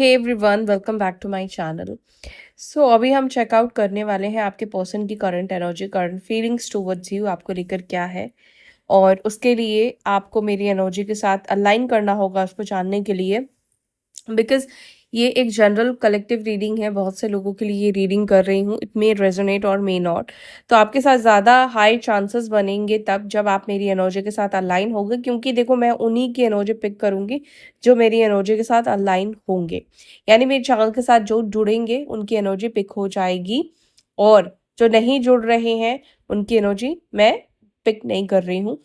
Hey everyone, welcome back to my channel. So अभी हम check out करने वाले हैं आपके पर्सन की current energy, current feelings towards you, आपको लेकर क्या है। और उसके लिए आपको मेरी एनर्जी के साथ अलाइन करना होगा उसको जानने के लिए, बिकॉज ये एक जनरल कलेक्टिव रीडिंग है। बहुत से लोगों के लिए ये रीडिंग कर रही हूँ। इट मे रेजोनेट और मे नॉट। तो आपके साथ ज़्यादा हाई चांसेस बनेंगे तब जब आप मेरी एनर्जी के साथ अलाइन होंगे, क्योंकि देखो मैं उन्हीं की एनर्जी पिक करूंगी जो मेरी एनर्जी के साथ अलाइन होंगे। यानी मेरे चैनल के साथ जो जुड़ेंगे उनकी एनर्जी पिक हो जाएगी, और जो नहीं जुड़ रहे हैं उनकी एनर्जी मैं पिक नहीं कर रही हूँ।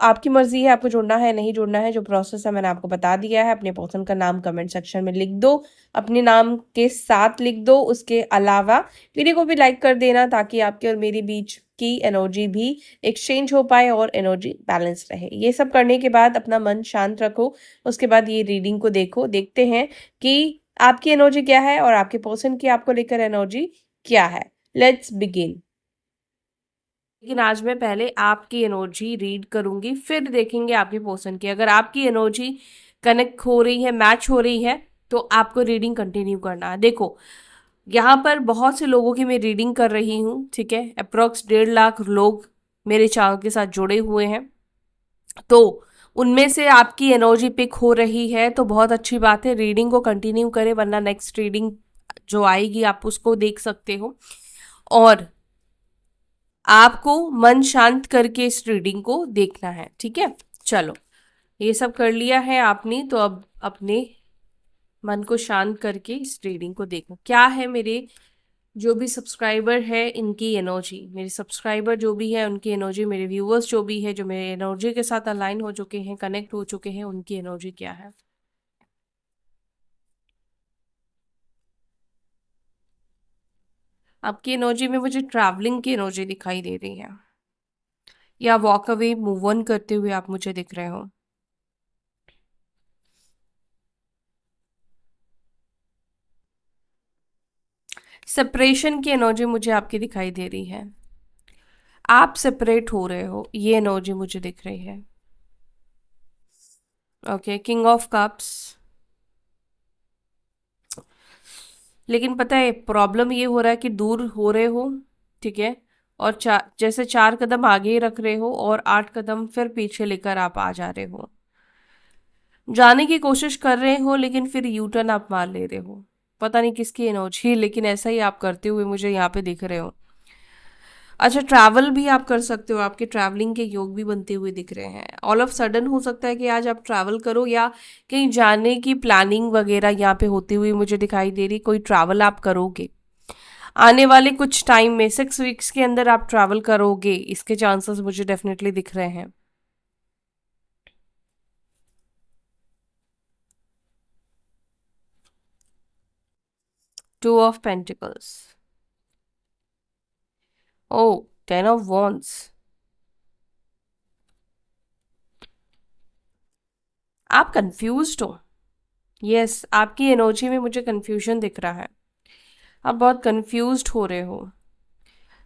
आपकी मर्जी है, आपको जुड़ना है नहीं जुड़ना है। जो प्रोसेस है मैंने आपको बता दिया है। अपने पर्सन का नाम कमेंट सेक्शन में लिख दो, अपने नाम के साथ लिख दो। उसके अलावा वीडियो को भी लाइक कर देना ताकि आपके और मेरे बीच की एनर्जी भी एक्सचेंज हो पाए और एनर्जी बैलेंस रहे। ये सब करने के बाद अपना मन शांत रखो। उसके बाद ये रीडिंग को देखो, देखते हैं कि आपकी एनर्जी क्या है और आपके पर्सन की आपको लेकर एनर्जी क्या है। Let's begin. लेकिन आज मैं पहले आपकी एनर्जी रीड करूंगी, फिर देखेंगे आपके पर्सन की। अगर आपकी एनर्जी कनेक्ट हो रही है, मैच हो रही है, तो आपको रीडिंग कंटिन्यू करना है। देखो, यहाँ पर बहुत से लोगों की मैं रीडिंग कर रही हूँ, ठीक है। अप्रोक्स 1.5 लाख लोग मेरे चैनल के साथ जुड़े हुए हैं। तो उनमें से आपकी एनर्जी पिक हो रही है तो बहुत अच्छी बात है। रीडिंग को कंटिन्यू करें, वरना नेक्स्ट रीडिंग जो आएगी आप उसको देख सकते हो। और आपको मन शांत करके इस रीडिंग को देखना है, ठीक है। चलो, ये सब कर लिया है आपने, तो अब अपने मन को शांत करके इस रीडिंग को देखो। क्या है मेरे जो भी सब्सक्राइबर है इनकी एनर्जी, मेरे सब्सक्राइबर जो भी है उनकी एनर्जी, मेरे व्यूअर्स जो भी है जो मेरे एनर्जी के साथ अलाइन हो चुके हैं, कनेक्ट हो चुके हैं, उनकी एनर्जी क्या है। आपकी एनर्जी में मुझे ट्रैवलिंग की एनर्जी दिखाई दे रही है, या वॉक अवे, मूव ऑन करते हुए आप मुझे दिख रहे हो। सेपरेशन की एनर्जी मुझे आपकी दिखाई दे रही है। आप सेपरेट हो रहे हो, ये एनर्जी मुझे दिख रही है। Okay, king of cups. लेकिन पता है प्रॉब्लम ये हो रहा है कि दूर हो रहे हो, ठीक है। और जैसे 4 कदम आगे रख रहे हो और 8 कदम फिर पीछे लेकर आप आ जा रहे हो। जाने की कोशिश कर रहे हो लेकिन फिर यू टर्न आप मार ले रहे हो। पता नहीं किसकी एनर्जी, लेकिन ऐसा ही आप करते हुए मुझे यहाँ पे दिख रहे हो। अच्छा, ट्रैवल भी आप कर सकते हो, आपके ट्रैवलिंग के योग भी बनते हुए दिख रहे हैं। ऑल ऑफ सडन हो सकता है कि आज आप ट्रैवल करो, या कहीं जाने की प्लानिंग वगैरह यहाँ पे होती हुई मुझे दिखाई दे रही। कोई ट्रैवल आप करोगे आने वाले कुछ टाइम में, 6 वीक्स के अंदर आप ट्रैवल करोगे, इसके चांसेस मुझे डेफिनेटली दिख रहे हैं। Two of pentacles. Oh, 10 of wands. आप कंफ्यूज्ड हो। यस, आपकी एनर्जी में मुझे कंफ्यूजन दिख रहा है। आप बहुत कंफ्यूज्ड हो रहे हो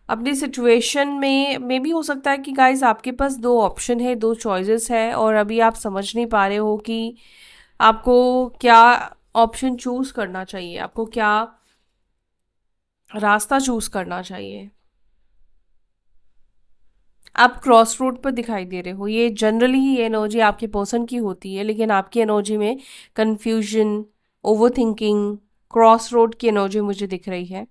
अपनी सिचुएशन में। मे भी हो सकता है कि गाइस आपके पास दो ऑप्शन है, दो चॉइसेस है, और अभी आप समझ नहीं पा रहे हो कि आपको क्या ऑप्शन चूज करना चाहिए, आपको क्या रास्ता चूज करना चाहिए। आप क्रॉस रोड पर दिखाई दे रहे हो। ये जनरली ये एनर्जी आपके पर्सन की होती है, लेकिन आपकी एनर्जी में confusion, over thinking, cross road की एनर्जी मुझे दिख रही है।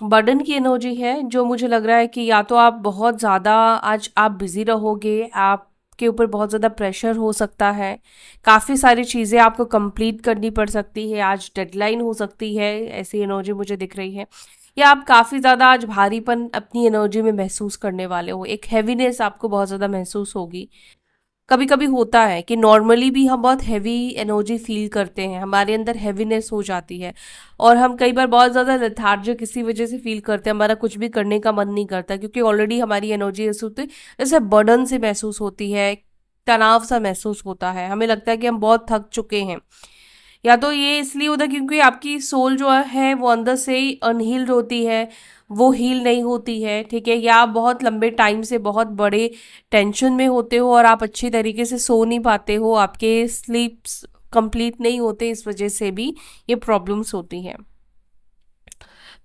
बर्डन की एनर्जी है, जो मुझे लग रहा है कि या तो आप बहुत ज़्यादा आज आप बिजी रहोगे, आपके ऊपर बहुत ज़्यादा प्रेशर हो सकता है, काफ़ी सारी चीज़ें आपको कंप्लीट करनी पड़ सकती है, आज डेडलाइन हो सकती है, ऐसी एनर्जी मुझे दिख रही है। या आप काफ़ी ज़्यादा आज भारीपन अपनी एनर्जी में महसूस करने वाले हो, एक हैवीनेस आपको बहुत ज़्यादा महसूस होगी। कभी कभी होता है कि नॉर्मली भी हम बहुत हैवी एनर्जी फील करते हैं, हमारे अंदर हैवीनेस हो जाती है, और हम कई बार बहुत ज़्यादा लेथार्जिक इसी वजह से फील करते हैं, हमारा कुछ भी करने का मन नहीं करता, क्योंकि ऑलरेडी हमारी एनर्जी ऐसी होती है, जैसे बर्डन से महसूस होती है, तनाव सा महसूस होता है, हमें लगता है कि हम बहुत थक चुके हैं। या तो ये इसलिए होता है क्योंकि आपकी सोल जो है वो अंदर से ही अनहील्ड होती है, वो हील नहीं होती है, ठीक है। या आप बहुत लंबे टाइम से बहुत बड़े टेंशन में होते हो और आप अच्छी तरीके से सो नहीं पाते हो, आपके स्लीप्स कंप्लीट नहीं होते, इस वजह से भी ये प्रॉब्लम्स होती हैं।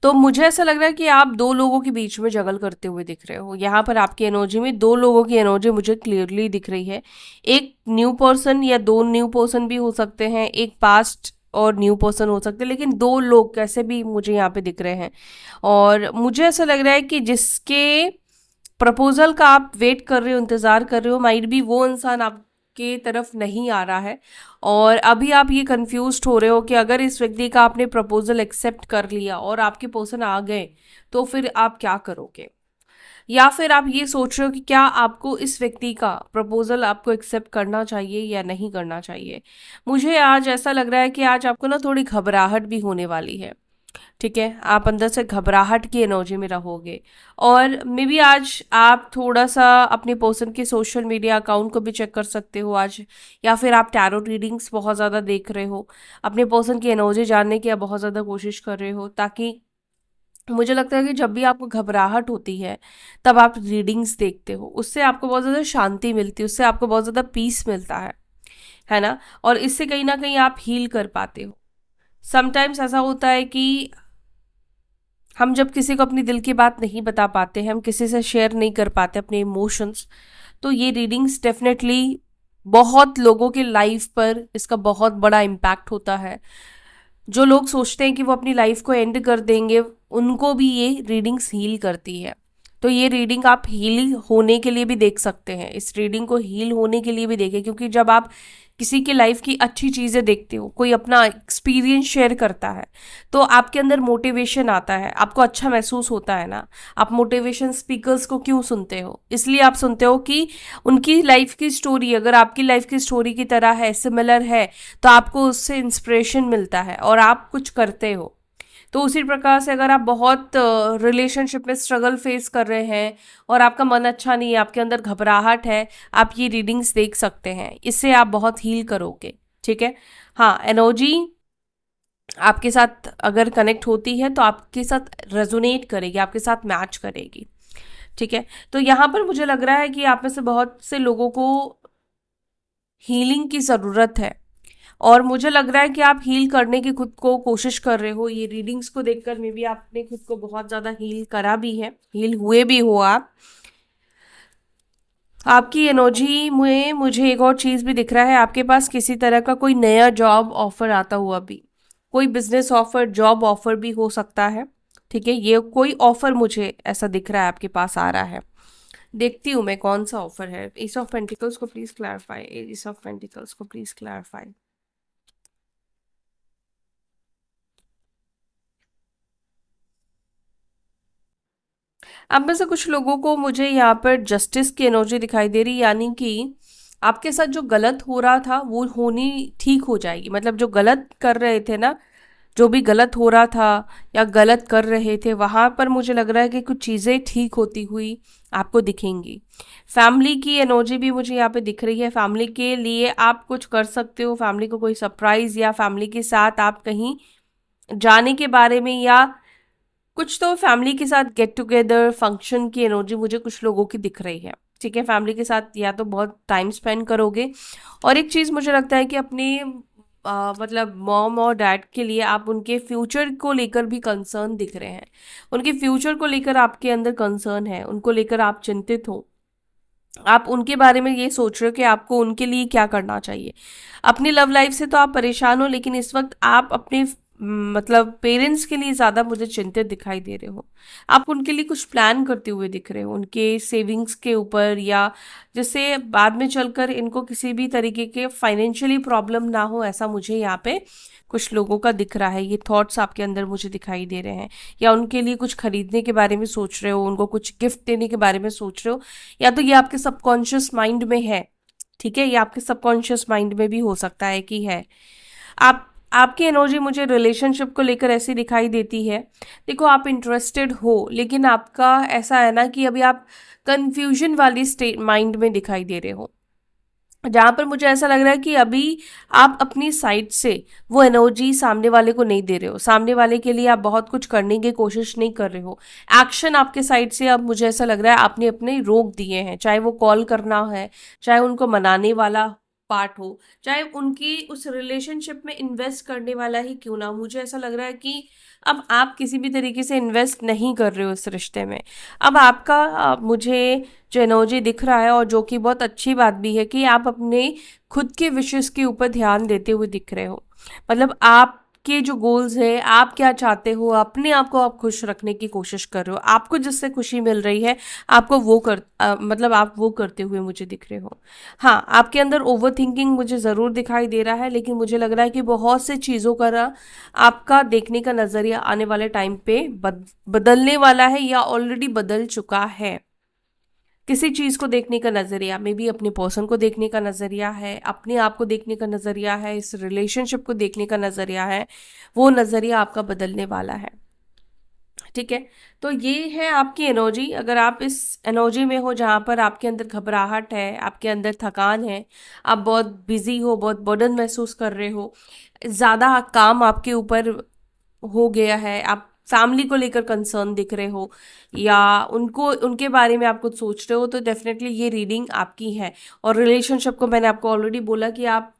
तो मुझे ऐसा लग रहा है कि आप दो लोगों के बीच में जगल करते हुए दिख रहे हो। यहाँ पर आपकी एनर्जी में दो लोगों की एनर्जी मुझे क्लियरली दिख रही है। एक न्यू पर्सन या दो न्यू पर्सन भी हो सकते हैं, एक पास्ट और न्यू पर्सन हो सकते हैं, लेकिन दो लोग कैसे भी मुझे यहाँ पे दिख रहे हैं। और मुझे ऐसा लग रहा है कि जिसके प्रपोजल का आप वेट कर रहे हो, इंतज़ार कर रहे हो, माइट बी वो इंसान आपके तरफ नहीं आ रहा है। और अभी आप ये कंफ्यूज्ड हो रहे हो कि अगर इस व्यक्ति का आपने प्रपोजल एक्सेप्ट कर लिया और आपके पर्सन आ गए तो फिर आप क्या करोगे। या फिर आप ये सोच रहे हो कि क्या आपको इस व्यक्ति का प्रपोजल आपको एक्सेप्ट करना चाहिए या नहीं करना चाहिए। मुझे आज ऐसा लग रहा है कि आज आपको ना थोड़ी घबराहट भी होने वाली है। ठीक है, आप अंदर से घबराहट की एनर्जी में रहोगे। और मे बी आज आप थोड़ा सा अपने पर्सन के सोशल मीडिया अकाउंट को भी चेक कर सकते हो आज। या फिर आप टैरो रीडिंग्स बहुत ज़्यादा देख रहे हो, अपने पर्सन की एनर्जी जानने की आप बहुत ज़्यादा कोशिश कर रहे हो, ताकि मुझे लगता है कि जब भी आपको घबराहट होती है तब आप रीडिंग्स देखते हो, उससे आपको बहुत ज़्यादा शांति मिलती है, उससे आपको बहुत ज़्यादा पीस मिलता है ना। और इससे कहीं ना कहीं आप हील कर पाते हो। समटाइम्स ऐसा होता है कि हम जब किसी को अपनी दिल की बात नहीं बता पाते हैं, हम किसी से शेयर नहीं कर पाते अपने इमोशंस, तो ये रीडिंग्स डेफिनेटली बहुत लोगों के लाइफ पर इसका बहुत बड़ा इम्पैक्ट होता है। जो लोग सोचते हैं कि वो अपनी लाइफ को एंड कर देंगे, उनको भी ये रीडिंग्स हील करती है। तो ये रीडिंग आप हील होने के लिए भी देख सकते हैं, इस रीडिंग को हील होने के लिए भी देखें, क्योंकि जब आप किसी की लाइफ की अच्छी चीज़ें देखते हो, कोई अपना एक्सपीरियंस शेयर करता है, तो आपके अंदर मोटिवेशन आता है, आपको अच्छा महसूस होता है ना। आप मोटिवेशन स्पीकर्स को क्यों सुनते हो? इसलिए आप सुनते हो कि उनकी लाइफ की स्टोरी अगर आपकी लाइफ की स्टोरी की तरह है, सिमिलर है, तो आपको उससे इंस्पिरेशन मिलता है और आप कुछ करते हो। तो उसी प्रकार से अगर आप बहुत रिलेशनशिप में स्ट्रगल फेस कर रहे हैं और आपका मन अच्छा नहीं है, आपके अंदर घबराहट है, आप ये रीडिंग्स देख सकते हैं, इससे आप बहुत हील करोगे। ठीक है, हाँ, एनर्जी आपके साथ अगर कनेक्ट होती है तो आपके साथ रेजोनेट करेगी, आपके साथ मैच करेगी। ठीक है, तो यहाँ पर मुझे लग रहा है कि आप में से बहुत से लोगों को हीलिंग की ज़रूरत है, और मुझे लग रहा है कि आप हील करने की खुद को कोशिश कर रहे हो। ये रीडिंग्स को देखकर मे बी आपने खुद को बहुत ज़्यादा हील करा भी है, हील हुए भी हो आप। आपकी एनर्जी में मुझे एक और चीज़ भी दिख रहा है, आपके पास किसी तरह का कोई नया जॉब ऑफर आता हुआ भी, कोई बिजनेस ऑफर, जॉब ऑफर भी हो सकता है। ठीक है, ये कोई ऑफर मुझे ऐसा दिख रहा है आपके पास आ रहा है। देखती हूँ मैं कौन सा ऑफर है। एस ऑफ पेंटिकल्स को please clarify, S of pentacles को प्लीज क्लैरिफाई। अब में से कुछ लोगों को मुझे यहाँ पर जस्टिस की एनर्जी दिखाई दे रही, यानी कि आपके साथ जो गलत हो रहा था वो होनी ठीक हो जाएगी। मतलब जो गलत कर रहे थे ना, जो भी गलत हो रहा था या गलत कर रहे थे, वहाँ पर मुझे लग रहा है कि कुछ चीज़ें ठीक होती हुई आपको दिखेंगी। फैमिली की एनर्जी भी मुझे यहाँ पे दिख रही है, फैमिली के लिए आप कुछ कर सकते हो, फैमिली को कोई सरप्राइज या फैमिली के साथ आप कहीं जाने के बारे में, या कुछ तो फैमिली के साथ गेट टुगेदर फंक्शन की एनर्जी मुझे कुछ लोगों की दिख रही है। ठीक है, फैमिली के साथ या तो बहुत टाइम स्पेंड करोगे। और एक चीज़ मुझे लगता है कि अपने मतलब मॉम और डैड के लिए आप उनके फ्यूचर को लेकर भी कंसर्न दिख रहे हैं, उनके फ्यूचर को लेकर आपके अंदर कंसर्न है, उनको लेकर आप चिंतित हो, आप उनके बारे में ये सोच रहे हो कि आपको उनके लिए क्या करना चाहिए। अपनी लव लाइफ से तो आप परेशान हो, लेकिन इस वक्त आप अपने मतलब पेरेंट्स के लिए ज़्यादा मुझे चिंतित दिखाई दे रहे हो। आप उनके लिए कुछ प्लान करते हुए दिख रहे हो, उनके सेविंग्स के ऊपर, या जिससे बाद में चलकर इनको किसी भी तरीके के फाइनेंशियली प्रॉब्लम ना हो, ऐसा मुझे यहाँ पे कुछ लोगों का दिख रहा है। ये थॉट्स आपके अंदर मुझे दिखाई दे रहे हैं, या उनके लिए कुछ खरीदने के बारे में सोच रहे हो, उनको कुछ गिफ्ट देने के बारे में सोच रहे हो, या तो ये आपके सबकॉन्शियस माइंड में है। ठीक है, ये आपके सबकॉन्शियस माइंड में भी हो सकता है कि है। आप आपकी एनर्जी मुझे रिलेशनशिप को लेकर ऐसी दिखाई देती है। देखो, आप इंटरेस्टेड हो, लेकिन आपका ऐसा है ना कि अभी आप कंफ्यूजन वाली स्टेट माइंड में दिखाई दे रहे हो, जहाँ पर मुझे ऐसा लग रहा है कि अभी आप अपनी साइड से वो एनर्जी सामने वाले को नहीं दे रहे हो, सामने वाले के लिए आप बहुत कुछ करने की कोशिश नहीं कर रहे हो। एक्शन आपके साइड से अब मुझे ऐसा लग रहा है आपने अपने रोक दिए हैं, चाहे वो कॉल करना है, चाहे उनको मनाने वाला पार्ट हो, चाहे उनकी उस रिलेशनशिप में इन्वेस्ट करने वाला ही क्यों ना हो, मुझे ऐसा लग रहा है कि अब आप किसी भी तरीके से इन्वेस्ट नहीं कर रहे हो इस रिश्ते में। अब आपका मुझे जो एनर्जी दिख रहा है, और जो कि बहुत अच्छी बात भी है, कि आप अपने खुद के विशेष के ऊपर ध्यान देते हुए दिख रहे हो। मतलब आपके जो गोल्स है, आप क्या चाहते हो, अपने आप को आप खुश रखने की कोशिश कर रहे हो, आपको जिससे खुशी मिल रही है आपको वो मतलब आप वो करते हुए मुझे दिख रहे हो। हाँ, आपके अंदर ओवर थिंकिंग मुझे ज़रूर दिखाई दे रहा है, लेकिन मुझे लग रहा है कि बहुत से चीज़ों का आपका देखने का नज़रिया आने वाले टाइम पे बदलने वाला है, या ऑलरेडी बदल चुका है। किसी चीज़ को देखने का नज़रिया, मे बी अपने पर्सन को देखने का नज़रिया है, अपने आप को देखने का नज़रिया है, इस रिलेशनशिप को देखने का नज़रिया है, वो नज़रिया आपका बदलने वाला है। ठीक है, तो ये है आपकी एनर्जी। अगर आप इस एनर्जी में हो जहाँ पर आपके अंदर घबराहट है, आपके अंदर थकान है, आप बहुत बिजी हो, बहुत बर्डन महसूस कर रहे हो, ज़्यादा काम आपके ऊपर हो गया है, आप फैमिली को लेकर कंसर्न दिख रहे हो, या उनको उनके बारे में आप कुछ सोच रहे हो, तो डेफिनेटली ये रीडिंग आपकी है। और रिलेशनशिप को मैंने आपको ऑलरेडी बोला कि आप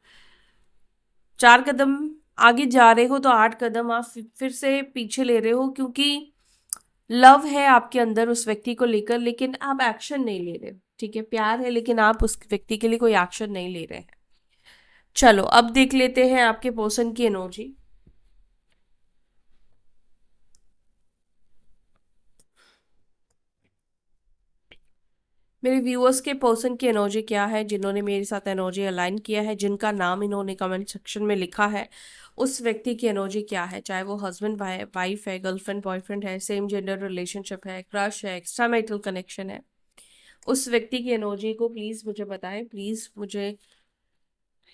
4 कदम आगे जा रहे हो तो 8 कदम आप फिर से पीछे ले रहे हो, क्योंकि लव है आपके अंदर उस व्यक्ति को लेकर, लेकिन आप एक्शन नहीं ले रहे हो। ठीक है, प्यार है लेकिन आप उस व्यक्ति के लिए कोई एक्शन नहीं ले रहे हैं। चलो अब देख लेते हैं आपके पर्सन की एनर्जी। मेरे व्यूअर्स के पर्सन की एनर्जी क्या है, जिन्होंने मेरे साथ एनर्जी अलाइन किया है, जिनका नाम इन्होंने कमेंट सेक्शन में लिखा है, उस व्यक्ति की एनर्जी क्या है, चाहे वो हस्बैंड वाइफ है, गर्लफ्रेंड बॉयफ्रेंड है, सेम जेंडर रिलेशनशिप है, क्रश है, एक्स्ट्रा मैरिटल कनेक्शन है, उस व्यक्ति की एनर्जी को प्लीज मुझे बताएं। प्लीज मुझे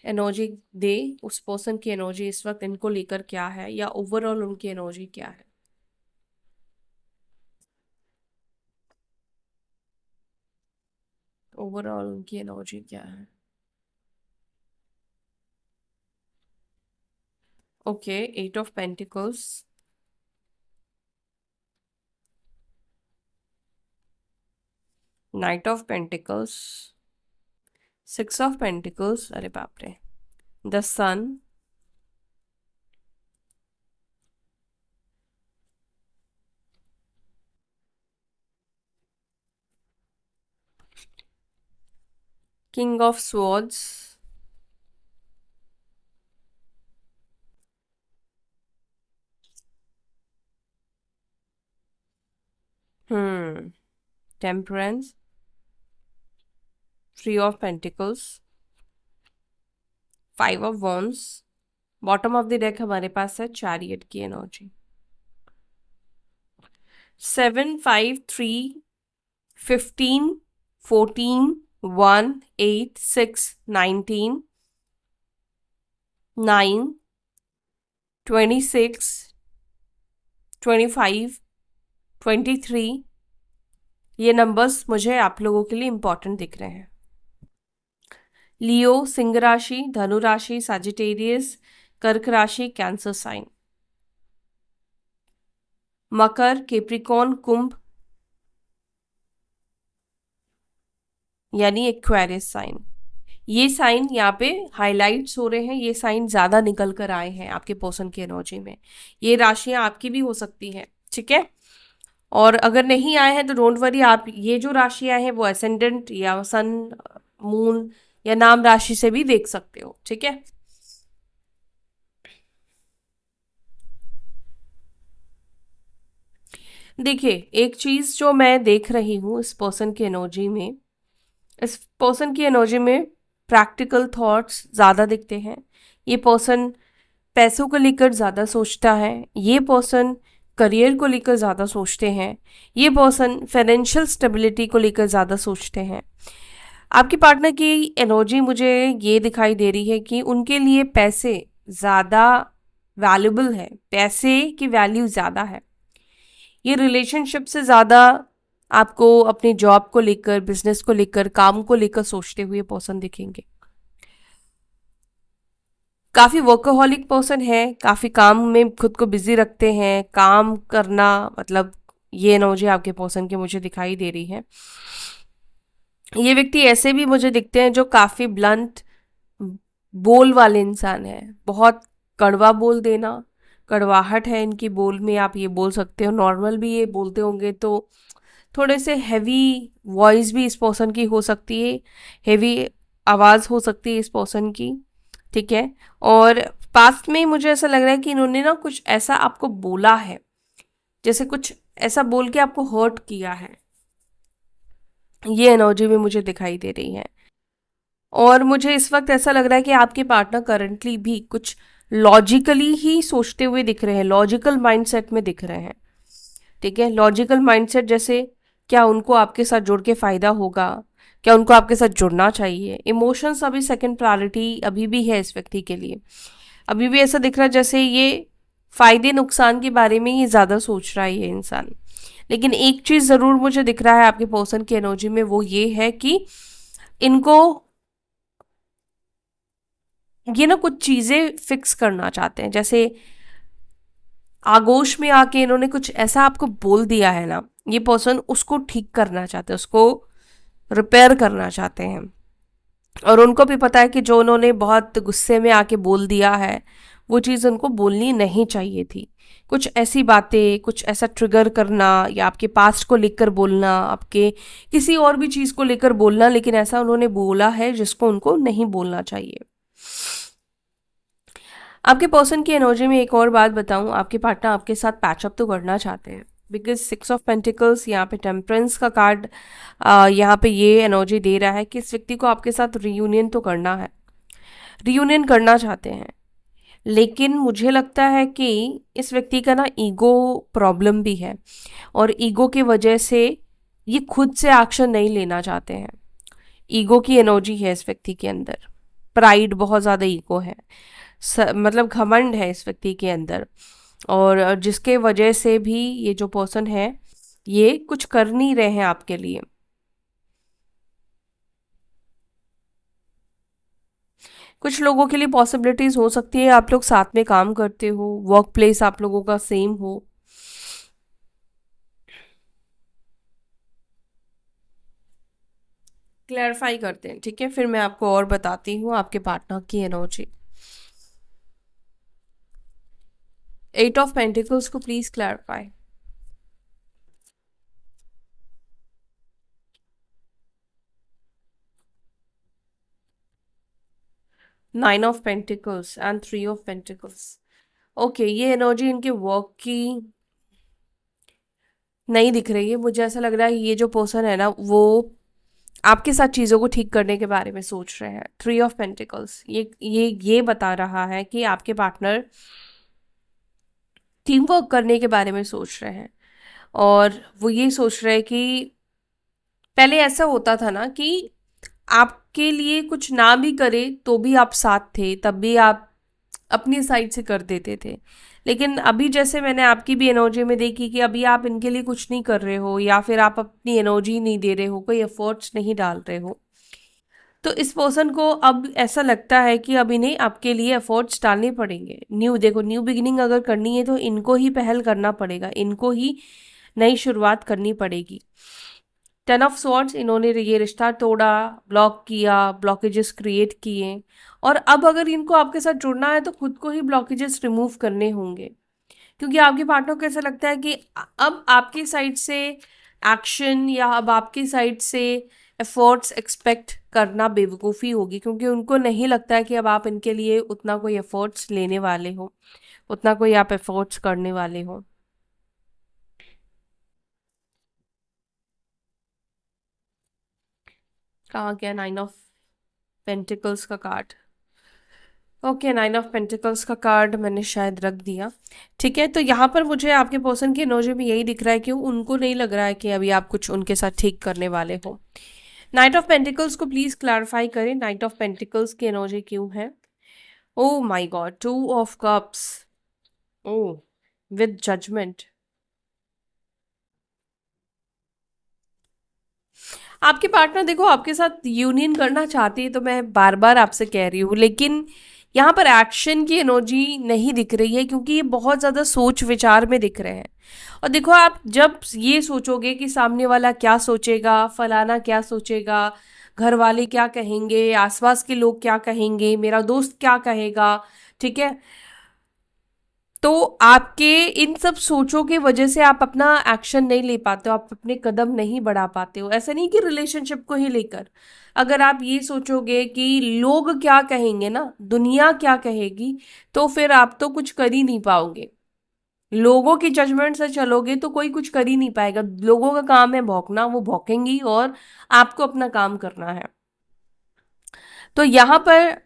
एनर्जी दे, उस पर्सन की एनर्जी इस वक्त इनको लेकर क्या है, या ओवरऑल उनकी एनर्जी क्या है। ओवरऑल उनकी एनर्जी क्या है। Okay, 8 of pentacles, knight of pentacles, 6 of pentacles, अरे बाप रे, the sun, king of swords, temperance, 3 of pentacles, 5 of wands. Bottom of the deck हमारे पास है चैरियट की एनर्जी। 7, 5, 3, 15, 1, 8, 6, 19, 9, 26, 25, 23, ये नंबर्स मुझे आप लोगों के लिए इंपॉर्टेंट दिख रहे हैं। लियो सिंह राशि, धनु राशि, सजिटेरियस, कर्क राशि, कैंसर साइन, मकर, केप्रिकॉन, कुंभ यानी एक्वेरियस साइन। ये साइन यहाँ पे हाइलाइट्स हो रहे हैं, ये साइन ज्यादा निकल कर आए हैं आपके पर्सन की एनर्जी में। ये राशियां आपकी भी हो सकती हैं, ठीक है। और अगर नहीं आए हैं तो डोंट वरी, आप ये जो राशियां हैं वो असेंडेंट या सन, मून या नाम राशि से भी देख सकते हो, ठीक है। देखिए, एक चीज जो मैं देख रही हूँ इस पर्सन की एनर्जी में, इस पर्सन की एनर्जी में प्रैक्टिकल थॉट्स ज़्यादा दिखते हैं। ये पर्सन पैसों को लेकर ज़्यादा सोचता है, ये पर्सन करियर को लेकर ज़्यादा सोचते हैं, ये पर्सन फाइनेंशियल स्टेबिलिटी को लेकर ज़्यादा सोचते हैं। आपके पार्टनर की एनर्जी मुझे ये दिखाई दे रही है कि उनके लिए पैसे ज़्यादा वैल्यूबल है, पैसे की वैल्यू ज़्यादा है। ये रिलेशनशिप से ज़्यादा आपको अपनी जॉब को लेकर, बिजनेस को लेकर, काम को लेकर सोचते हुए पर्सन दिखेंगे। काफ़ी वर्कहोलिक पर्सन है, काफ़ी काम में खुद को बिजी रखते हैं, काम करना, मतलब ये एनर्जी आपके पर्सन की मुझे दिखाई दे रही है। ये व्यक्ति ऐसे भी मुझे दिखते हैं जो काफ़ी ब्लंट, बोल वाले इंसान है, बहुत कड़वा बोल देना, कड़वाहट है इनकी बोल में, आप ये बोल सकते हो। नॉर्मल भी ये बोलते होंगे तो थोड़े से हैवी वॉइस भी इस पर्सन की हो सकती है, हैवी आवाज़ हो सकती है इस पर्सन की, ठीक है। और पास्ट में मुझे ऐसा लग रहा है कि इन्होंने ना कुछ ऐसा आपको बोला है, जैसे कुछ ऐसा बोल के आपको हर्ट किया है, ये एनर्जी में मुझे दिखाई दे रही है। और मुझे इस वक्त ऐसा लग रहा है कि आपके पार्टनर करंटली भी कुछ लॉजिकली ही सोचते हुए दिख रहे हैं, लॉजिकल माइंडसेट में दिख रहे हैं, ठीक है। लॉजिकल माइंडसेट जैसे क्या उनको आपके साथ जुड़ के फायदा होगा, क्या उनको आपके साथ जुड़ना चाहिए। इमोशंस अभी सेकंड प्रायोरिटी अभी भी है इस व्यक्ति के लिए। अभी भी ऐसा दिख रहा है जैसे ये फायदे नुकसान के बारे में ही ज़्यादा सोच रहा है ये इंसान। लेकिन एक चीज़ ज़रूर मुझे दिख रहा है आपके पर्सन की एनर्जी में, वो ये है कि इनको ये ना कुछ चीज़ें फिक्स करना चाहते हैं। जैसे आगोश में आके इन्होंने कुछ ऐसा आपको बोल दिया है ना, ये पर्सन उसको ठीक करना चाहते हैं, उसको रिपेयर करना चाहते हैं। और उनको भी पता है कि जो उन्होंने बहुत गुस्से में आके बोल दिया है वो चीज़ उनको बोलनी नहीं चाहिए थी। कुछ ऐसी बातें, कुछ ऐसा ट्रिगर करना, या आपके पास्ट को लेकर बोलना, आपके किसी और भी चीज़ को लेकर बोलना, लेकिन ऐसा उन्होंने बोला है जिसको उनको नहीं बोलना चाहिए। आपके पर्सन की एनर्जी में एक और बात बताऊं, आपके पार्टनर आपके साथ पैचअप तो करना चाहते हैं, बिकॉज 6 ऑफ पेंटिकल्स, यहाँ पे टेम्परेंस का कार्ड यहाँ पे ये एनर्जी दे रहा है कि इस व्यक्ति को आपके साथ रियूनियन तो करना है, रियूनियन करना चाहते हैं। लेकिन मुझे लगता है कि इस व्यक्ति का ना ईगो प्रॉब्लम भी है, और ईगो की वजह से ये खुद से एक्शन नहीं लेना चाहते हैं। ईगो की एनर्जी है इस व्यक्ति के अंदर, प्राइड, बहुत ज़्यादा ईगो है, मतलब घमंड है इस व्यक्ति के अंदर। और जिसके वजह से भी ये जो पर्सन है ये कुछ कर नहीं रहे हैं आपके लिए। कुछ लोगों के लिए पॉसिबिलिटीज हो सकती है आप लोग साथ में काम करते हो, वर्क प्लेस आप लोगों का सेम हो। क्लैरिफाई करते हैं, ठीक है, फिर मैं आपको और बताती हूँ आपके पार्टनर की एनर्जी। 8 ऑफ पेंटिकल्स को please clarify. 9 of pentacles and 3 of pentacles. Okay, ये एनर्जी इनके वर्क की नहीं दिख रही है। मुझे ऐसा लग रहा है ये जो पर्सन है ना वो आपके साथ चीज़ों को ठीक करने के बारे में सोच रहे हैं। 3 ऑफ पेंटिकल्स ये बता रहा है कि आपके पार्टनर टीम वर्क करने के बारे में सोच रहे हैं। और वो ये सोच रहे हैं कि पहले ऐसा होता था ना कि आपके लिए कुछ ना भी करे तो भी आप साथ थे, तब भी आप अपनी साइड से कर देते थे। लेकिन अभी जैसे मैंने आपकी भी एनर्जी में देखी कि अभी आप इनके लिए कुछ नहीं कर रहे हो, या फिर आप अपनी एनर्जी नहीं दे रहे हो, कोई एफर्ट्स नहीं डाल रहे हो, तो इस पर्सन को अब ऐसा लगता है कि अब इन्हें आपके लिए एफर्ट्स डालने पड़ेंगे। देखो, न्यू बिगिनिंग अगर करनी है तो इनको ही पहल करना पड़ेगा, इनको ही नई शुरुआत करनी पड़ेगी। 10 ऑफ स्वॉर्ड्स, इन्होंने ये रिश्ता तोड़ा, ब्लॉक किया, ब्लॉकेजेस क्रिएट किए, और अब अगर इनको आपके साथ जुड़ना है तो खुद को ही ब्लॉकेजेस रिमूव करने होंगे। क्योंकि आपके पार्टनर को ऐसा लगता है कि अब आपकी साइड से एक्शन, या अब आपकी साइड से एफर्ट्स एक्सपेक्ट करना बेवकूफ़ी होगी, क्योंकि उनको नहीं लगता है कि अब आप इनके लिए उतना कोई एफर्ट्स लेने वाले हो, उतना कोई आप एफर्ट्स करने वाले हो। कहाँ गया 9 ऑफ पेंटिकल्स का कार्ड? ओके, 9 ऑफ पेंटिकल्स का कार्ड मैंने शायद रख दिया। ठीक है, तो यहाँ पर मुझे आपके पर्सन की एनर्जी में यही दिख रहा है कि उनको नहीं लग रहा है कि अभी आप कुछ उनके साथ ठीक करने वाले हो। 9 ऑफ पेंटिकल्स को प्लीज क्लैरिफाई करें, 9 ऑफ पेंटिकल्स की एनर्जी क्यों है? Oh my god, 2 of cups. Oh, with judgement. आपके पार्टनर देखो आपके साथ यूनियन करना चाहती है, तो मैं बार बार आपसे कह रही हूँ, लेकिन यहाँ पर एक्शन की एनर्जी नहीं दिख रही है, क्योंकि ये बहुत ज़्यादा सोच विचार में दिख रहे हैं। और देखो, आप जब ये सोचोगे कि सामने वाला क्या सोचेगा, फलाना क्या सोचेगा, घर वाले क्या कहेंगे, आसपास के लोग क्या कहेंगे, मेरा दोस्त क्या कहेगा, ठीक है। तो आपके इन सब सोचों की वजह से आप अपना एक्शन नहीं ले पाते हो, आप अपने कदम नहीं बढ़ा पाते हो। ऐसा नहीं कि रिलेशनशिप को ही लेकर, अगर आप ये सोचोगे कि लोग क्या कहेंगे ना, दुनिया क्या कहेगी, तो फिर आप तो कुछ कर ही नहीं पाओगे। लोगों की जजमेंट से चलोगे तो कोई कुछ कर ही नहीं पाएगा। लोगों का काम है भौंकना, वो भौंकेंगी और आपको अपना काम करना है। तो यहाँ पर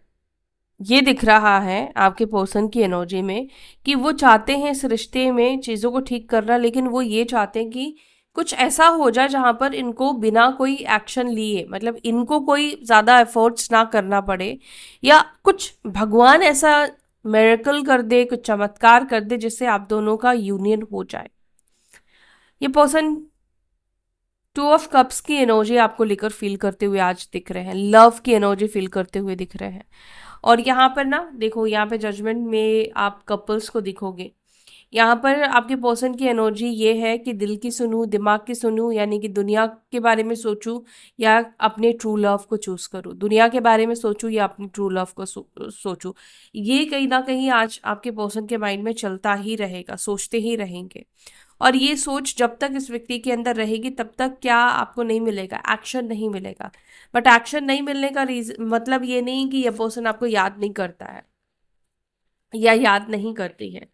ये दिख रहा है आपके पर्सन की एनर्जी में कि वो चाहते हैं इस रिश्ते में चीज़ों को ठीक करना, लेकिन वो ये चाहते हैं कि कुछ ऐसा हो जाए जहाँ पर इनको बिना कोई एक्शन लिए, मतलब इनको कोई ज़्यादा एफर्ट्स ना करना पड़े, या कुछ भगवान ऐसा मिरेकल कर दे, कुछ चमत्कार कर दे जिससे आप दोनों का यूनियन हो जाए। ये पर्सन 2 ऑफ कप्स की एनर्जी आपको लेकर फील करते हुए आज दिख रहे हैं, लव की एनर्जी फील करते हुए दिख रहे हैं। और यहाँ पर ना देखो, यहाँ पे जजमेंट में आप कपल्स को दिखोगे। यहाँ पर आपके पर्सन की एनर्जी ये है कि दिल की सुनूं, दिमाग की सुनूं, यानी कि दुनिया के बारे में सोचूं या अपने ट्रू लव को चूज करूं, दुनिया के बारे में सोचूं या अपने ट्रू लव को सोचूं। ये कहीं ना कहीं आज आपके पर्सन के माइंड में चलता ही रहेगा, सोचते ही रहेंगे। और ये सोच जब तक इस व्यक्ति के अंदर रहेगी तब तक क्या आपको नहीं मिलेगा, एक्शन नहीं मिलेगा। बट एक्शन नहीं मिलने का रीजन मतलब ये नहीं कि ये पर्सन आपको याद नहीं करता है या याद नहीं करती है।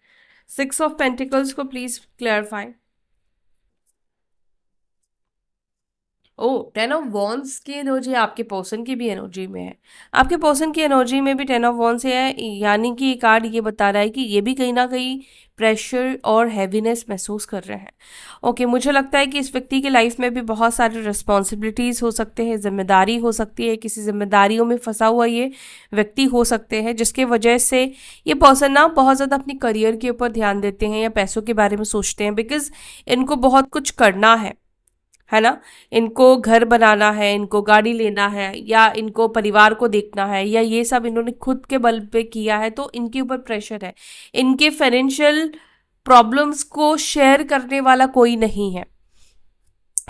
6 ऑफ पेंटिकल्स को please clarify. Oh, 10 of wands की एनर्जी आपके पर्सन की भी एनर्जी में है। आपके पर्सन की एनर्जी में भी 10 ऑफ वॉन्ड्स है, यानी कि ये कार्ड ये बता रहा है कि ये भी कहीं ना कहीं प्रेशर और हैवीनेस महसूस कर रहे हैं। ओके, मुझे लगता है कि इस व्यक्ति की लाइफ में भी बहुत सारी रिस्पॉन्सिबिलिटीज हो सकते हैं, जिम्मेदारी हो सकती है, किसी जिम्मेदारियों में फंसा हुआ ये व्यक्ति हो सकते हैं, जिसके वजह से ये पर्सन ना बहुत ज़्यादा अपनी करियर के ऊपर ध्यान देते हैं या पैसों के बारे में सोचते हैं, बिकॉज इनको बहुत कुछ करना है ना। इनको घर बनाना है, इनको गाड़ी लेना है, या इनको परिवार को देखना है, या ये सब इन्होंने खुद के बल पे किया है, तो इनके ऊपर प्रेशर है। इनके फाइनेंशियल प्रॉब्लम्स को शेयर करने वाला कोई नहीं है,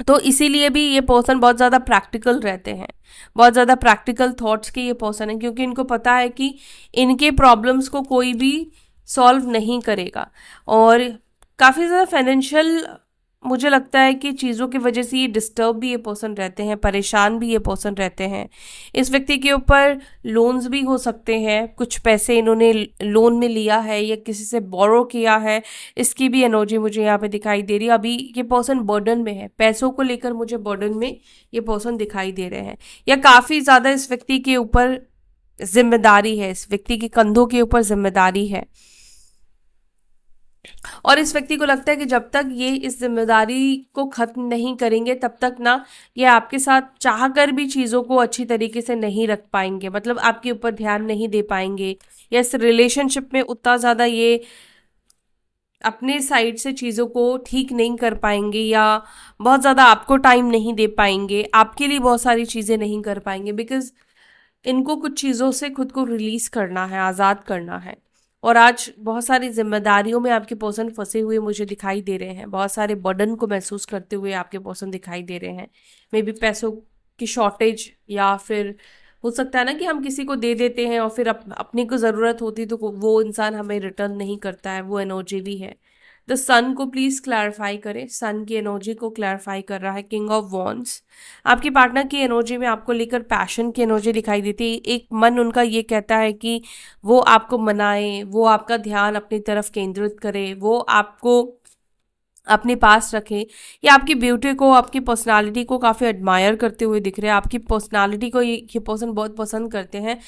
तो इसीलिए भी ये पर्सन बहुत ज़्यादा प्रैक्टिकल रहते हैं, बहुत ज़्यादा प्रैक्टिकल थॉट्स के ये पर्सन है, क्योंकि इनको पता है कि इनके प्रॉब्लम्स को कोई भी सॉल्व नहीं करेगा। और काफ़ी ज़्यादा फाइनेंशियल, मुझे लगता है कि चीज़ों की वजह से ये डिस्टर्ब भी ये पर्सन रहते हैं, परेशान भी ये पर्सन रहते हैं। इस व्यक्ति के ऊपर लोन्स भी हो सकते हैं, कुछ पैसे इन्होंने लोन में लिया है या किसी से बोरो किया है, इसकी भी एनर्जी मुझे यहाँ पे दिखाई दे रही है। अभी ये पर्सन बर्डन में है, पैसों को लेकर मुझे बर्डन में ये पर्सन दिखाई दे रहे हैं, या काफ़ी ज़्यादा इस व्यक्ति के ऊपर जिम्मेदारी है, इस व्यक्ति के कंधों के ऊपर जिम्मेदारी है। और इस व्यक्ति को लगता है कि जब तक ये इस जिम्मेदारी को खत्म नहीं करेंगे तब तक ना ये आपके साथ चाह कर भी चीज़ों को अच्छी तरीके से नहीं रख पाएंगे, मतलब आपके ऊपर ध्यान नहीं दे पाएंगे, या इस रिलेशनशिप में उतना ज़्यादा ये अपने साइड से चीज़ों को ठीक नहीं कर पाएंगे, या बहुत ज़्यादा आपको टाइम नहीं दे पाएंगे, आपके लिए बहुत सारी चीज़ें नहीं कर पाएंगे, बिकॉज इनको कुछ चीज़ों से खुद को रिलीज करना है, आज़ाद करना है। और आज बहुत सारी जिम्मेदारियों में आपके पर्सन फंसे हुए मुझे दिखाई दे रहे हैं, बहुत सारे बर्डन को महसूस करते हुए आपके पर्सन दिखाई दे रहे हैं। मे बी पैसों की शॉर्टेज, या फिर हो सकता है ना कि हम किसी को दे देते हैं और फिर अपनी को ज़रूरत होती तो वो इंसान हमें रिटर्न नहीं करता है, वो एनर्जी भी है। द सन को प्लीज क्लैरिफाई करें, सन की एनर्जी को क्लैरिफाई कर रहा है किंग ऑफ वॉन्ड्स। आपकी पार्टनर की एनर्जी में आपको लेकर पैशन की एनर्जी दिखाई देती है। एक मन उनका ये कहता है कि वो आपको मनाए, वो आपका ध्यान अपनी तरफ केंद्रित करे, वो आपको अपने पास रखे, या आपकी ब्यूटी को, आपकी पर्सनालिटी को काफ़ी एडमायर करते हुए दिख रहे हैं। आपकी पर्सनालिटी को ये पर्सन बहुत पसंद करते हैं,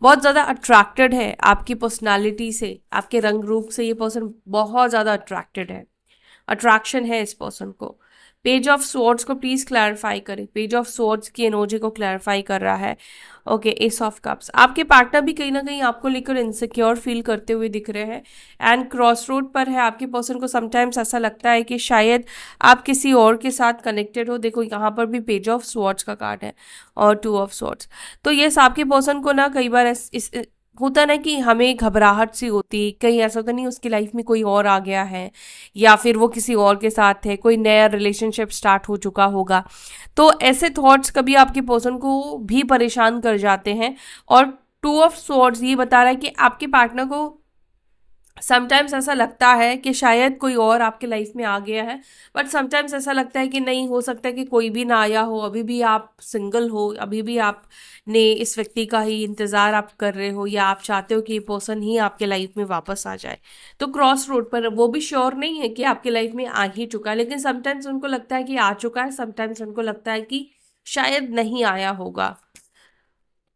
बहुत ज़्यादा अट्रैक्टेड है आपकी पर्सनालिटी से, आपके रंग रूप से ये पर्सन बहुत ज़्यादा अट्रैक्टेड है, अट्रैक्शन है इस पर्सन को। पेज ऑफ स्वॉर्ड्स को प्लीज क्लैरिफाई करें, पेज ऑफ स्वॉर्ड्स की एनर्जी को क्लैरिफाई कर रहा है। ओके, एस ऑफ कप्स, आपके पार्टनर भी कहीं ना कहीं आपको लेकर इनसिक्योर फील करते हुए दिख रहे हैं, एंड क्रॉस रोड पर है। आपके पर्सन को समटाइम्स ऐसा लगता है कि शायद आप किसी और के साथ कनेक्टेड हो। देखो यहाँ पर भी पेज ऑफ स्वॉर्ड्स का कार्ड है और 2 ऑफ स्वॉर्ड्स। तो ये आपके पर्सन को ना कई बार होता ना कि हमें घबराहट सी होती, कहीं ऐसा तो नहीं उसकी लाइफ में कोई और आ गया है, या फिर वो किसी और के साथ है, कोई नया रिलेशनशिप स्टार्ट हो चुका होगा। तो ऐसे थॉट्स कभी आपके पर्सन को भी परेशान कर जाते हैं। और टू ऑफ स्वॉर्ड्स ये बता रहा है कि आपके पार्टनर को समटाइम्स ऐसा लगता है कि शायद कोई और आपके लाइफ में आ गया है, बट समटाइम्स ऐसा लगता है कि नहीं, हो सकता है कि कोई भी ना आया हो, अभी भी आप सिंगल हो, अभी भी आपने इस व्यक्ति का ही इंतज़ार आप कर रहे हो, या आप चाहते हो कि ये पर्सन ही आपके लाइफ में वापस आ जाए। तो क्रॉस रोड पर वो भी श्योर नहीं है कि आपके लाइफ में आ ही चुका है, लेकिन समटाइम्स उनको लगता है कि आ चुका है, समटाइम्स उनको लगता है कि शायद नहीं आया होगा।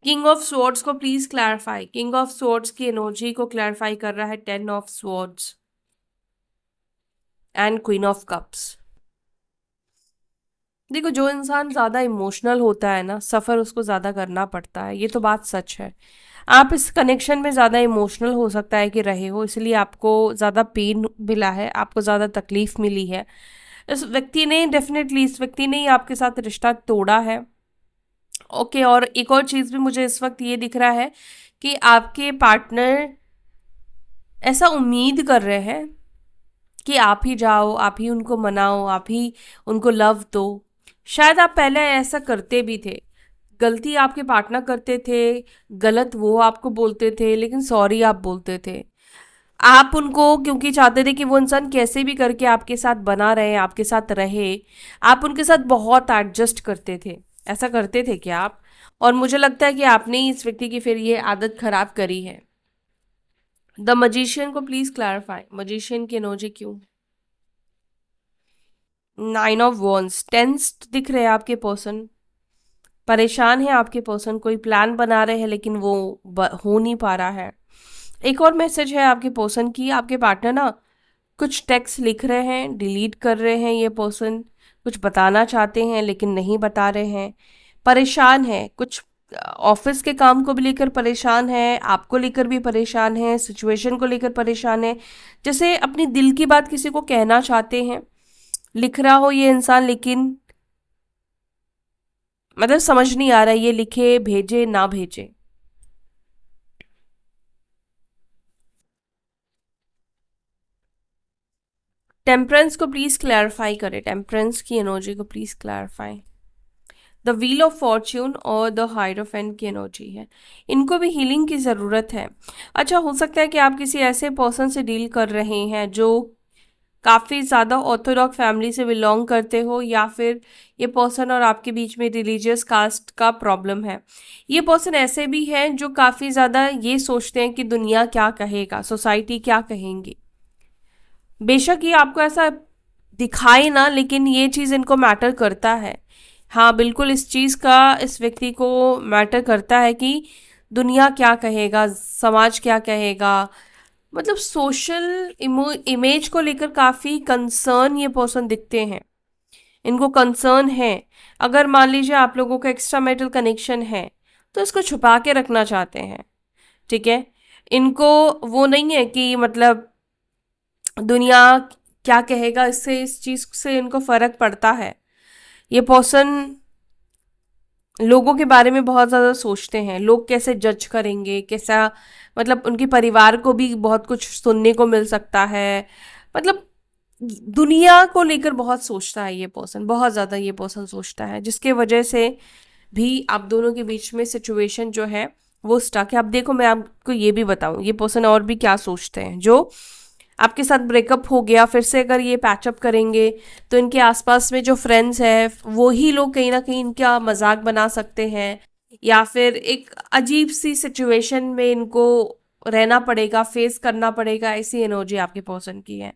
किंग ऑफ स्वॉर्ड्स को please clarify. King of swords की एनर्जी को क्लैरिफाई कर रहा है ten of swords and queen of cups. देखो, जो इंसान ज्यादा इमोशनल होता है ना, सफर उसको ज्यादा करना पड़ता है, ये तो बात सच है। आप इस कनेक्शन में ज्यादा इमोशनल हो सकता है कि रहे हो, इसलिए आपको ज्यादा पेन मिला है, आपको ज्यादा तकलीफ मिली है। इस व्यक्ति ने डेफिनेटली, इस व्यक्ति ने ही आपके साथ रिश्ता तोड़ा है। ओके, और एक और चीज भी मुझे इस वक्त ये दिख रहा है कि आपके पार्टनर ऐसा उम्मीद कर रहे हैं कि आप ही जाओ, आप ही उनको मनाओ, आप ही उनको लव दो। शायद आप पहले ऐसा करते भी थे, गलती आपके पार्टनर करते थे, गलत वो आपको बोलते थे, लेकिन सॉरी आप बोलते थे। आप उनको क्योंकि चाहते थे कि वो इंसान कैसे भी करके आपके साथ बना रहे, आपके साथ रहे, आप उनके साथ बहुत एडजस्ट करते थे। ऐसा करते थे क्या आप? और मुझे लगता है कि आपने ही इस व्यक्ति की फिर ये आदत खराब करी है। द मजिशियन को प्लीज क्लैरिफाई, मजिशियन की एनर्जी क्यों? नाइन ऑफ वॉन्स, टेंस्ड दिख रहे हैं आपके पर्सन, परेशान है आपके पर्सन, कोई प्लान बना रहे हैं लेकिन वो हो नहीं पा रहा है। एक और मैसेज है आपके पर्सन की, आपके पार्टनर ना कुछ टेक्स्ट लिख रहे हैं, डिलीट कर रहे हैं, ये पर्सन कुछ बताना चाहते हैं लेकिन नहीं बता रहे हैं, परेशान है, कुछ ऑफिस के काम को भी लेकर परेशान है, आपको लेकर भी परेशान है, सिचुएशन को लेकर परेशान है, जैसे अपनी दिल की बात किसी को कहना चाहते हैं। लिख रहा हो ये इंसान, लेकिन मतलब समझ नहीं आ रहा है ये लिखे, भेजे ना भेजे। टेम्परेंस को प्लीज क्लैरिफाई करें, टेम्परेंस की एनर्जी को please clarify. The wheel of Fortune और द हायरोफेंट की एनर्जी है, इनको भी हीलिंग की ज़रूरत है। अच्छा, हो सकता है कि आप किसी ऐसे पर्सन से डील कर रहे हैं जो काफ़ी ज़्यादा ऑर्थोडॉक्स फैमिली से बिलोंग करते हो, या फिर ये पर्सन और आपके बीच में रिलीजियस कास्ट का प्रॉब्लम है। ये पर्सन ऐसे भी हैं जो काफ़ी ज़्यादा ये सोचते हैं कि दुनिया क्या कहेगा, सोसाइटी क्या कहेंगी। बेशक ये आपको ऐसा दिखाए ना, लेकिन ये चीज़ इनको मैटर करता है। हाँ बिल्कुल, इस चीज़ का इस व्यक्ति को मैटर करता है कि दुनिया क्या कहेगा, समाज क्या कहेगा, मतलब सोशल इमेज को लेकर काफ़ी कंसर्न ये पर्सन दिखते हैं, इनको कंसर्न है। अगर मान लीजिए आप लोगों का एक्स्ट्रा मैरिटल कनेक्शन है तो इसको छुपा के रखना चाहते हैं, ठीक है। इनको वो नहीं है कि मतलब दुनिया क्या कहेगा, इससे इस चीज़ से इनको फ़र्क पड़ता है। ये पर्सन लोगों के बारे में बहुत ज़्यादा सोचते हैं, लोग कैसे जज करेंगे, कैसा, मतलब उनके परिवार को भी बहुत कुछ सुनने को मिल सकता है। मतलब दुनिया को लेकर बहुत सोचता है ये पर्सन, बहुत ज़्यादा ये पर्सन सोचता है, जिसके वजह से भी आप दोनों के बीच में सिचुएशन जो है वो स्टक है। अब देखो, मैं आपको ये भी बताऊं ये पर्सन और भी क्या सोचते हैं। जो आपके साथ ब्रेकअप हो गया, फिर से अगर ये पैचअप करेंगे तो इनके आसपास में जो फ्रेंड्स हैं वो ही लोग कहीं ना कहीं इनका मजाक बना सकते हैं, या फिर एक अजीब सी सिचुएशन में इनको रहना पड़ेगा, फेस करना पड़ेगा। ऐसी एनर्जी आपके पर्सन की है।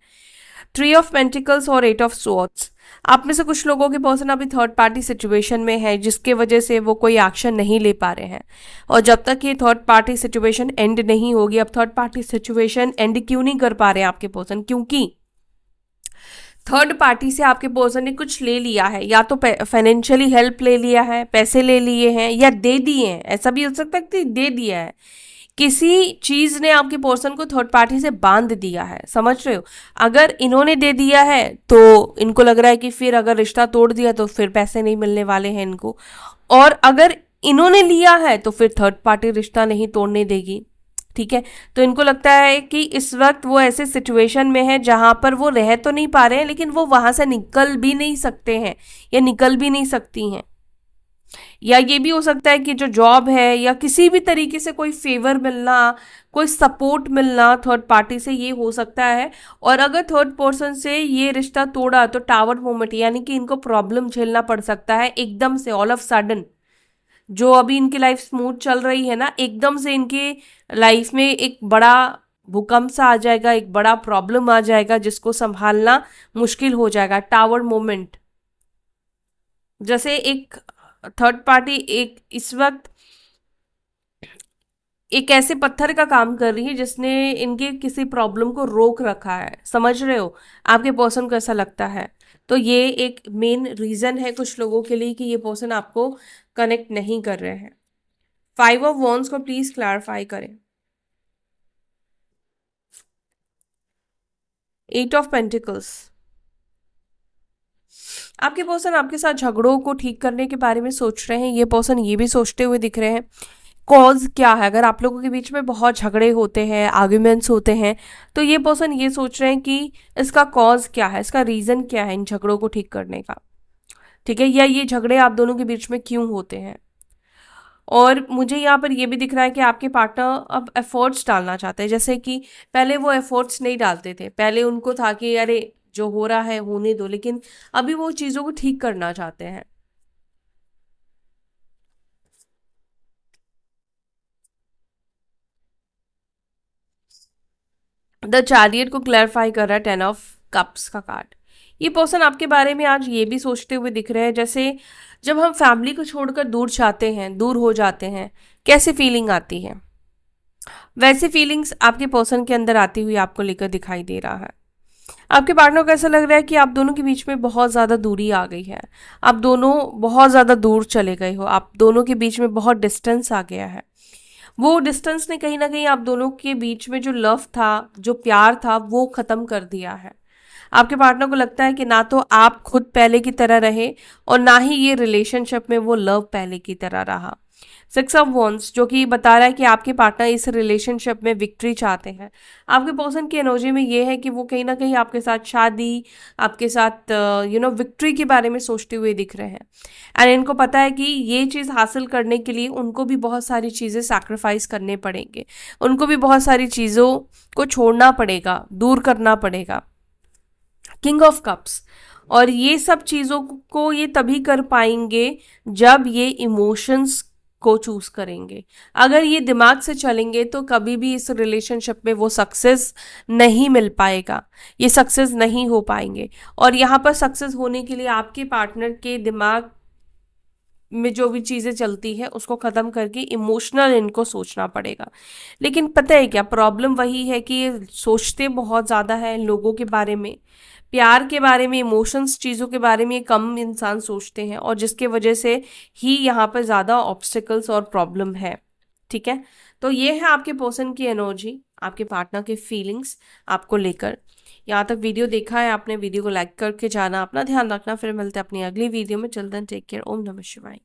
थ्री ऑफ पेंटिकल्स और एट ऑफ स्वॉर्ड्स, आप में से कुछ लोगों के पर्सन अभी थर्ड पार्टी सिचुएशन में है, जिसके वजह से वो कोई एक्शन नहीं ले पा रहे हैं। और जब तक ये थर्ड पार्टी सिचुएशन एंड नहीं होगी, अब थर्ड पार्टी सिचुएशन एंड क्यों नहीं कर पा रहे हैं आपके पर्सन? क्योंकि थर्ड पार्टी से आपके पर्सन ने कुछ ले लिया है, या तो फाइनेंशियली हेल्प ले लिया है, पैसे ले लिए हैं, या दे दिए हैं। ऐसा भी हो सकता है कि दे दिया है, किसी चीज ने आपके पर्सन को थर्ड पार्टी से बांध दिया है, समझ रहे हो। अगर इन्होंने दे दिया है तो इनको लग रहा है कि फिर अगर रिश्ता तोड़ दिया तो फिर पैसे नहीं मिलने वाले हैं इनको, और अगर इन्होंने लिया है तो फिर थर्ड पार्टी रिश्ता नहीं तोड़ने देगी। ठीक है। तो इनको लगता है कि इस वक्त वो ऐसे सिचुएशन में है जहां पर वो रह तो नहीं पा रहे हैं, लेकिन वो वहां से निकल भी नहीं सकते हैं या निकल भी नहीं सकती हैं। या ये भी हो सकता है कि जो जॉब है या किसी भी तरीके से कोई फेवर मिलना, कोई सपोर्ट मिलना थर्ड पार्टी से, ये हो सकता है। और अगर थर्ड पर्सन से ये रिश्ता तोड़ा तो टावर मोमेंट, यानी कि इनको प्रॉब्लम झेलना पड़ सकता है एकदम से, ऑल ऑफ सडन। जो अभी इनकी लाइफ स्मूथ चल रही है ना, एकदम से इनकी लाइफ में एक बड़ा भूकंप सा आ जाएगा, एक बड़ा प्रॉब्लम आ जाएगा जिसको संभालना मुश्किल हो जाएगा। टावर मोमेंट, जैसे एक थर्ड पार्टी एक इस वक्त एक ऐसे पत्थर का काम कर रही है जिसने इनके किसी प्रॉब्लम को रोक रखा है, समझ रहे हो? आपके पर्सन को ऐसा लगता है। तो ये एक मेन रीजन है कुछ लोगों के लिए कि ये पर्सन आपको कनेक्ट नहीं कर रहे हैं। 5 ऑफ वॉन्ड्स को प्लीज क्लैरिफाई करें। 8 ऑफ पेंटिकल्स, आपके पर्सन आपके साथ झगड़ों को ठीक करने के बारे में सोच रहे हैं। ये पर्सन ये भी सोचते हुए दिख रहे हैं कॉज क्या है। अगर आप लोगों के बीच में बहुत झगड़े होते हैं, आर्ग्यूमेंट्स होते हैं, तो ये पर्सन ये सोच रहे हैं कि इसका कॉज क्या है, इसका रीजन क्या है इन झगड़ों को ठीक करने का। ठीक है, या ये झगड़े आप दोनों के बीच में क्यों होते हैं। और मुझे यहाँ पर ये भी दिख रहा है कि आपके पार्टनर अब एफर्ट्स डालना चाहते हैं। जैसे कि पहले वो एफर्ट्स नहीं डालते थे, पहले उनको था कि अरे जो हो रहा है होने दो, लेकिन अभी वो चीज़ों को ठीक करना चाहते हैं। द चैरियट को क्लैरिफाई कर रहा है 10 ऑफ कप्स का कार्ड। ये पर्सन आपके बारे में आज ये भी सोचते हुए दिख रहे हैं, जैसे जब हम फैमिली को छोड़कर दूर जाते हैं, दूर हो जाते हैं, कैसी फीलिंग आती है, वैसी फीलिंग्स आपके पर्सन के अंदर आती हुई आपको लेकर दिखाई दे रहा है। आपके पार्टनर को ऐसा लग रहा है कि आप दोनों के बीच में बहुत ज़्यादा दूरी आ गई है, आप दोनों बहुत ज़्यादा दूर चले गए हो, आप दोनों के बीच में बहुत डिस्टेंस आ गया है। वो डिस्टेंस ने कहीं ना कहीं आप दोनों के बीच में जो लव था, जो प्यार था, वो खत्म कर दिया है। आपके पार्टनर को लगता है कि ना तो आप खुद पहले की तरह रहे और ना ही ये रिलेशनशिप में वो लव पहले की तरह रहा। 6 ऑफ वॉन्ड्स जो कि बता रहा है कि आपके पार्टनर इस रिलेशनशिप में विक्ट्री चाहते हैं। आपके पर्सन की एनर्जी में ये है कि वो कहीं ना कहीं आपके साथ शादी, आपके साथ विक्ट्री के बारे में सोचते हुए दिख रहे हैं। एंड इनको पता है कि ये चीज़ हासिल करने के लिए उनको भी बहुत सारी चीज़ें सैक्रिफाइस करने पड़ेंगे, उनको भी बहुत सारी चीज़ों को छोड़ना पड़ेगा, दूर करना पड़ेगा। किंग ऑफ कप्स, और ये सब चीज़ों को ये तभी कर पाएंगे जब ये इमोशंस को चूज करेंगे। अगर ये दिमाग से चलेंगे तो कभी भी इस रिलेशनशिप में वो सक्सेस नहीं मिल पाएगा, ये सक्सेस नहीं हो पाएंगे। और यहाँ पर सक्सेस होने के लिए आपके पार्टनर के दिमाग में जो भी चीज़ें चलती है उसको ख़त्म करके इमोशनल इनको सोचना पड़ेगा। लेकिन पता है क्या प्रॉब्लम वही है कि ये सोचते बहुत ज़्यादा है लोगों के बारे में, प्यार के बारे में, इमोशंस चीज़ों के बारे में कम इंसान सोचते हैं, और जिसके वजह से ही यहाँ पर ज़्यादा ऑब्स्टिकल्स और प्रॉब्लम है। ठीक है, तो ये है आपके पर्सन की एनर्जी, आपके पार्टनर के फीलिंग्स आपको लेकर। यहाँ तक वीडियो देखा है आपने, वीडियो को लाइक करके जाना, अपना ध्यान रखना। फिर मिलते हैं अपनी अगली वीडियो में। Children take care. ओम नमः शिवाय।